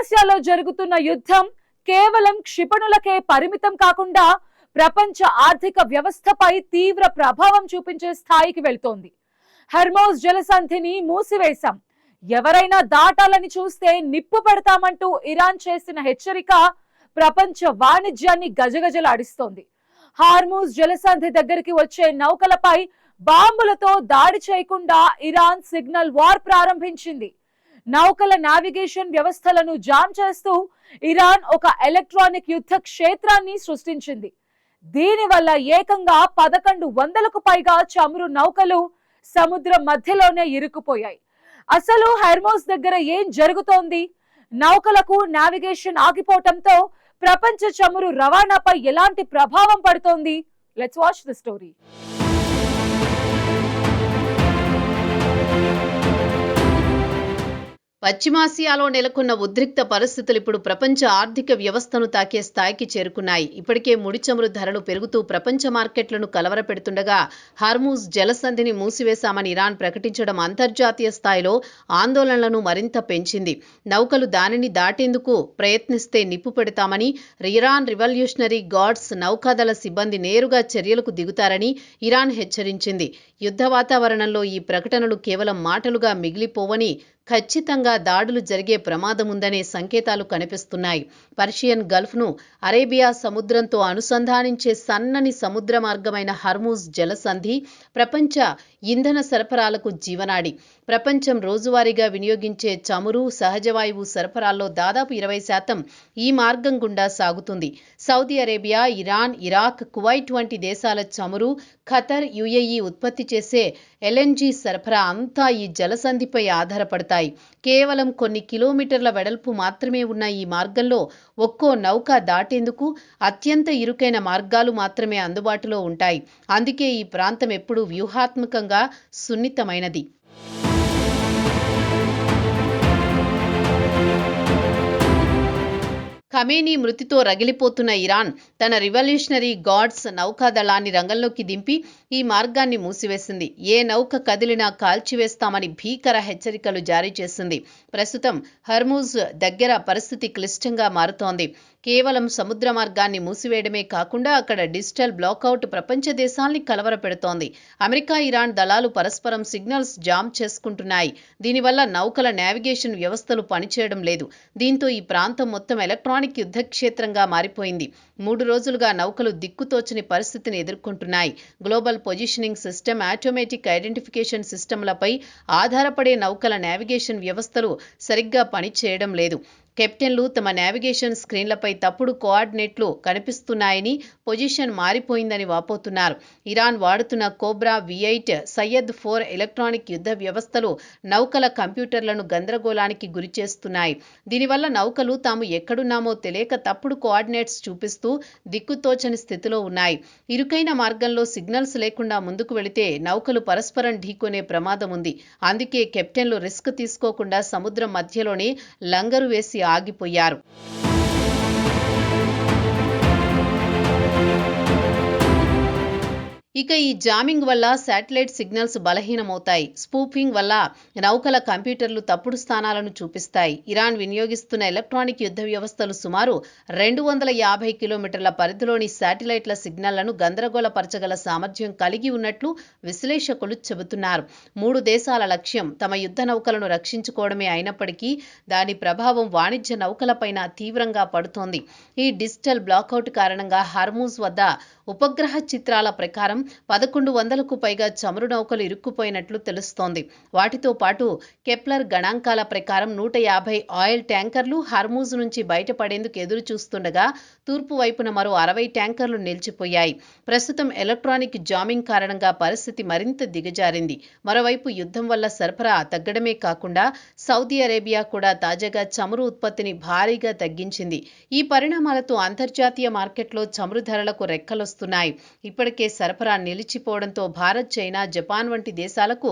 పశ్చిమాసియాలో జరుగుతున్న యుద్ధం కేవలం క్షిపణులకే పరిమితం కాకుండా ప్రపంచ ఆర్థిక వ్యవస్థపై తీవ్ర ప్రభావం చూపించే స్థాయికి వెళ్తోంది. హెర్మోస్ జలసంధిని మూసివేశాం, ఎవరైనా దాటాలని చూస్తే నిప్పు పెడతామంటూ ఇరాన్ చేసిన హెచ్చరిక ప్రపంచ వాణిజ్యాన్ని గజగజలాడిస్తోంది. హార్మూజ్ జలసంధి దగ్గరికి వచ్చే నౌకలపై బాంబులతో దాడి చేయకుండా ఇరాన్ సిగ్నల్ వార్ ప్రారంభించింది. నౌకల నావిగేషన్ వ్యవస్థలను జామ్ చేస్తూ ఇరాన్ ఒక ఎలక్ట్రానిక్ యుద్ధ క్షేత్రాన్ని సృష్టించింది. దీనివల్ల ఏకంగా 1100కు పైగా చమురు నౌకలు సముద్రం మధ్యలోనే ఇరుక్కుపోయాయి. అసలు హెర్మోస్ దగ్గర ఏం జరుగుతోంది? నౌకలకు నావిగేషన్ ఆగిపోవటంతో ప్రపంచ చమురు రవాణాపై ఎలాంటి ప్రభావం పడుతోంది? Let's watch the story. పశ్చిమాసియాలో నెలకొన్న ఉద్రిక్త పరిస్థితులు ఇప్పుడు ప్రపంచ ఆర్థిక వ్యవస్థను తాకే స్థాయికి చేరుకున్నాయి. ఇప్పటికే ముడి చమురు ధరలు పెరుగుతూ ప్రపంచ మార్కెట్లను కలవరపెడుతుండగా హార్మూజ్ జలసంధిని మూసివేశామని ఇరాన్ ప్రకటించడం అంతర్జాతీయ స్థాయిలో ఆందోళనలను మరింత పెంచింది. నౌకలు దానిని దాటేందుకు ప్రయత్నిస్తే నిప్పు పెడతామని ఇరాన్ రివల్యూషనరీ గార్డ్స్ నౌకాదళ సిబ్బంది నేరుగా చర్యలకు దిగుతారని ఇరాన్ హెచ్చరించింది. యుద్ధ వాతావరణంలో ఈ ప్రకటనలు కేవలం మాటలుగా మిగిలిపోవని, ఖచ్చితంగా దాడులు జరిగే ప్రమాదముందనే సంకేతాలు కనిపిస్తున్నాయి. పర్షియన్ గల్ఫ్ను అరేబియా సముద్రంతో అనుసంధానించే సన్నని సముద్ర మార్గమైన హర్మూజ్ జలసంధి ప్రపంచ ఇంధన సరఫరాలకు జీవనాడి. ప్రపంచం రోజువారీగా వినియోగించే చమురు, సహజవాయువు సరఫరాల్లో దాదాపు 20% ఈ మార్గం గుండా సాగుతుంది. Saudi Arabia, Iran, Iraq, Kuwait వంటి దేశాల చమురు, ఖతర్, యుఏఈ ఉత్పత్తి చేసే ఎల్ఎన్జీ సరఫరా అంతా ఈ జలసంధిపై ఆధారపడతాయి. కేవలం కొన్ని కిలోమీటర్ల వెడల్పు మాత్రమే ఉన్న ఈ మార్గంలో ఒక్కో నౌక దాటేందుకు అత్యంత ఇరుకైన మార్గాలు మాత్రమే అందుబాటులో ఉంటాయి. అందుకే ఈ ప్రాంతం ఎప్పుడూ వ్యూహాత్మకంగా సున్నితమైనది. ఖమేనీ మృతితో రగిలిపోతున్న ఇరాన్ తన రివల్యూషనరీ గార్డ్స్ నౌకాదళాన్ని రంగంలోకి దింపి ఈ మార్గాన్ని మూసివేసింది. ఏ నౌక కదిలినా కాల్చివేస్తామని భీకర హెచ్చరికలు జారీ చేసింది. ప్రస్తుతం హర్మూజ్ దగ్గర పరిస్థితి క్లిష్టంగా మారుతోంది. కేవలం సముద్ర మార్గాన్ని మూసివేయడమే కాకుండా అక్కడ డిజిటల్ బ్లాకౌట్ ప్రపంచ దేశాల్ని కలవరపెడుతోంది. అమెరికా, ఇరాన్ దళాలు పరస్పరం సిగ్నల్స్ జామ్ చేసుకుంటున్నాయి. దీనివల్ల నౌకల నావిగేషన్ వ్యవస్థలు పనిచేయడం లేదు. దీంతో ఈ ప్రాంతం మొత్తం ఎలక్ట్రానిక్ యుద్ధక్షేత్రంగా మారిపోయింది. 3 రోజులుగా నౌకలు దిక్కుతోచని పరిస్థితిని ఎదుర్కొంటున్నాయి. Global positioning system, automatic identification సిస్టమ్లపై ఆధారపడే నౌకల నావిగేషన్ వ్యవస్థలు సరిగ్గా పనిచేయడం లేదు. కెప్టెన్లు తమ నావిగేషన్ స్క్రీన్లపై తప్పుడు కోఆర్డినేట్లు కనిపిస్తున్నాయని, పొజిషన్ మారిపోయిందని వాపోతున్నారు. ఇరాన్ వాడుతున్న కోబ్రా V8 సయ్యద్ 4 ఎలక్ట్రానిక్ యుద్ధ వ్యవస్థలు నౌకల కంప్యూటర్లను గందరగోళానికి గురిచేస్తున్నాయి. దీనివల్ల నౌకలు తాము ఎక్కడున్నామో తెలియక తప్పుడు కోఆర్డినేట్స్ చూపిస్తూ దిక్కుతోచని స్థితిలో ఉన్నాయి. ఇరుకైన మార్గంలో సిగ్నల్స్ లేకుండా ముందుకు వెళితే నౌకలు పరస్పరం ఢీకొనే ప్రమాదం ఉంది. అందుకే కెప్టెన్లు రిస్క్ తీసుకోకుండా సముద్రం మధ్యలోనే లంగరు వేసి ఆగిపోయారు. ఇక ఈ జామింగ్ వల్ల శాటిలైట్ సిగ్నల్స్ బలహీనమవుతాయి. స్పూఫింగ్ వల్ల నౌకల కంప్యూటర్లు తప్పుడు స్థానాలను చూపిస్తాయి. ఇరాన్ వినియోగిస్తున్న ఎలక్ట్రానిక్ యుద్ధ వ్యవస్థలు సుమారు 250 కిలోమీటర్ల పరిధిలోని శాటిలైట్ల సిగ్నల్లను గందరగోళపరచగల సామర్థ్యం కలిగి ఉన్నట్లు విశ్లేషకులు చెబుతున్నారు. 3 దేశాల లక్ష్యం తమ యుద్ధ నౌకలను రక్షించుకోవడమే అయినప్పటికీ దాని ప్రభావం వాణిజ్య నౌకలపైన తీవ్రంగా పడుతోంది. ఈ డిజిటల్ బ్లాకౌట్ కారణంగా హర్మూజ్ వద్ద ఉపగ్రహ చిత్రాల ప్రకారం 1100కు పైగా చమురు నౌకలు ఇరుక్కుపోయినట్లు తెలుస్తోంది. వాటితో పాటు కెప్లర్ గణాంకాల ప్రకారం 150 ఆయిల్ ట్యాంకర్లు హర్మూజ్ నుంచి బయటపడేందుకు ఎదురు చూస్తుండగా తూర్పు వైపున మరో 60 ట్యాంకర్లు నిలిచిపోయాయి. ప్రస్తుతం ఎలక్ట్రానిక్ జామింగ్ కారణంగా పరిస్థితి మరింత దిగజారింది. మరోవైపు యుద్ధం వల్ల సరఫరా తగ్గడమే కాకుండా సౌదీ అరేబియా కూడా తాజాగా చమురు ఉత్పత్తిని భారీగా తగ్గించింది. ఈ పరిణామాలతో అంతర్జాతీయ మార్కెట్లో చమురు ధరలకు రెక్కలొస్తున్నాయి. ఇప్పటికే సరఫరా నిలిచిపోవడంతో భారత్, చైనా, జపాన్ వంటి దేశాలకు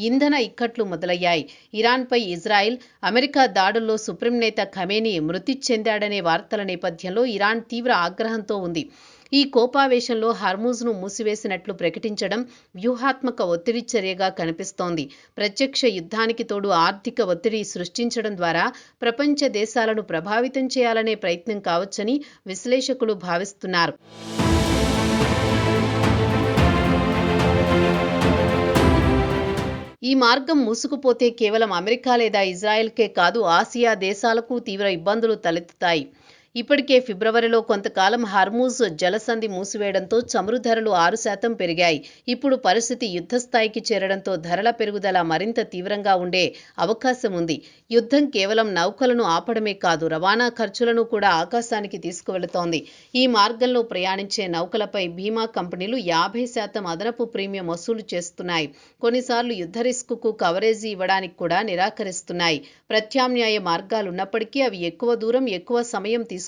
ఇంధన ఇక్కట్లు మొదలయ్యాయి. ఇరాన్పై ఇజ్రాయెల్, అమెరికా దాడుల్లో సుప్రీం నేత ఖమేనీ మృతి చెందాడనే వార్తల నేపథ్యంలో ఇరాన్ తీవ్ర ఆగ్రహంతో ఉంది. ఈ కోపావేశంలో హార్మూజ్ను మూసివేసినట్లు ప్రకటించడం వ్యూహాత్మక ఒత్తిడి చర్యగా కనిపిస్తోంది. ప్రత్యక్ష యుద్ధానికి తోడు ఆర్థిక ఒత్తిడి సృష్టించడం ద్వారా ప్రపంచ దేశాలను ప్రభావితం చేయాలనే ప్రయత్నం కావచ్చని విశ్లేషకులు భావిస్తున్నారు. ఈ మార్గం మూసుకుపోతే కేవలం అమెరికా లేదా ఇజ్రాయెల్కే కాదు, ఆసియా దేశాలకు తీవ్ర ఇబ్బందులు తలెత్తుతాయి. ఇప్పటికే ఫిబ్రవరిలో కొంతకాలం హార్మూజ్ జలసంధి మూసివేయడంతో చమురు ధరలు 6% పెరిగాయి. ఇప్పుడు పరిస్థితి యుద్ధస్థాయికి చేరడంతో ధరల పెరుగుదల మరింత తీవ్రంగా ఉండే అవకాశం ఉంది. యుద్ధం కేవలం నౌకలను ఆపడమే కాదు, రవాణా ఖర్చులను కూడా ఆకాశానికి తీసుకువెళుతోంది. ఈ మార్గంలో ప్రయాణించే నౌకలపై బీమా కంపెనీలు 50% అదనపు ప్రీమియం వసూలు చేస్తున్నాయి. కొన్నిసార్లు యుద్ధ రిస్కుకు కవరేజీ ఇవ్వడానికి కూడా నిరాకరిస్తున్నాయి. ప్రత్యామ్నాయ మార్గాలున్నప్పటికీ అవి ఎక్కువ దూరం, ఎక్కువ సమయం తీసుకుంటాయి.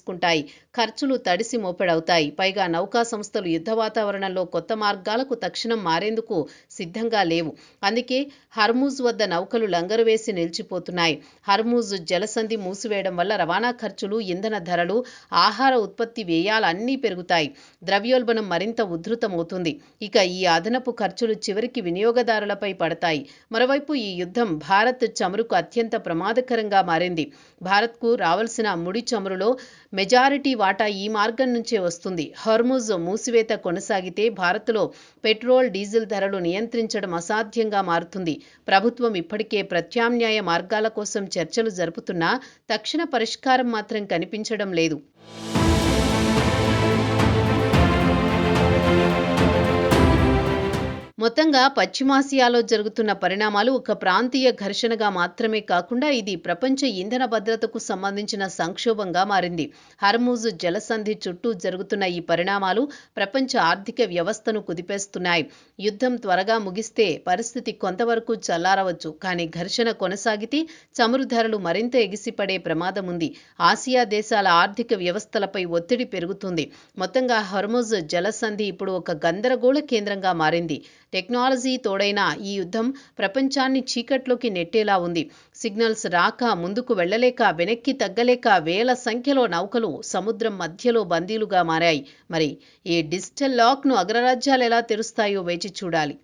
ఖర్చులు తడిసి మోపెడవుతాయి. పైగా నౌకా సంస్థలు యుద్ధ వాతావరణంలో కొత్త మార్గాలకు తక్షణం మారేందుకు సిద్ధంగా లేవు. అందుకే హర్మూజ్ వద్ద నౌకలు లంగరు వేసి నిలిచిపోతున్నాయి. హర్మూజ్ జలసంధి మూసివేయడం వల్ల రవాణా ఖర్చులు, ఇంధన ధరలు, ఆహార ఉత్పత్తి వ్యయాలు అన్నీ పెరుగుతాయి. ద్రవ్యోల్బణం మరింత ఉధృతమవుతుంది. ఇక ఈ అదనపు ఖర్చులు చివరికి వినియోగదారులపై పడతాయి. మరోవైపు ఈ యుద్ధం భారత్ చమురుకు అత్యంత ప్రమాదకరంగా మారింది. భారత్కు రావాల్సిన ముడి చమురులో మెజారిటీ వాటా ఈ మార్గం నుంచే వస్తుంది. హర్మూజ్ మూసివేత కొనసాగితే భారత్లో పెట్రోల్, డీజిల్ ధరలు నియంత్రించడం అసాధ్యంగా మారుతుంది. ప్రభుత్వం ఇప్పటికే ప్రత్యామ్నాయ మార్గాల కోసం చర్చలు జరుపుతున్నా తక్షణ పరిష్కారం మాత్రం కనిపించడం లేదు. మొత్తంగా పశ్చిమాసియాలో జరుగుతున్న పరిణామాలు ఒక ప్రాంతీయ ఘర్షణగా మాత్రమే కాకుండా ఇది ప్రపంచ ఇంధన భద్రతకు సంబంధించిన సంక్షోభంగా మారింది. హర్మూజ్ జలసంధి చుట్టూ జరుగుతున్న ఈ పరిణామాలు ప్రపంచ ఆర్థిక వ్యవస్థను కుదిపేస్తున్నాయి. యుద్ధం త్వరగా ముగిస్తే పరిస్థితి కొంతవరకు చల్లారవచ్చు. కానీ ఘర్షణ కొనసాగితే చమురు ధరలు మరింత ఎగిసిపడే ప్రమాదం ఉంది. ఆసియా దేశాల ఆర్థిక వ్యవస్థలపై ఒత్తిడి పెరుగుతుంది. మొత్తంగా హర్మూజ్ జలసంధి ఇప్పుడు ఒక గందరగోళ కేంద్రంగా మారింది. టెక్నాలజీ తోడైన ఈ యుద్ధం ప్రపంచాన్ని చీకట్లోకి నెట్టేలా ఉంది. సిగ్నల్స్ రాక, ముందుకు వెళ్లలేక, వెనక్కి తగ్గలేక వేల సంఖ్యలో నౌకలు సముద్రం మధ్యలో బందీలుగా మారాయి. మరి ఈ డిజిటల్ లాక్ను అగ్రరాజ్యాలు ఎలా తెరుస్తాయో వేచి చూడాలి.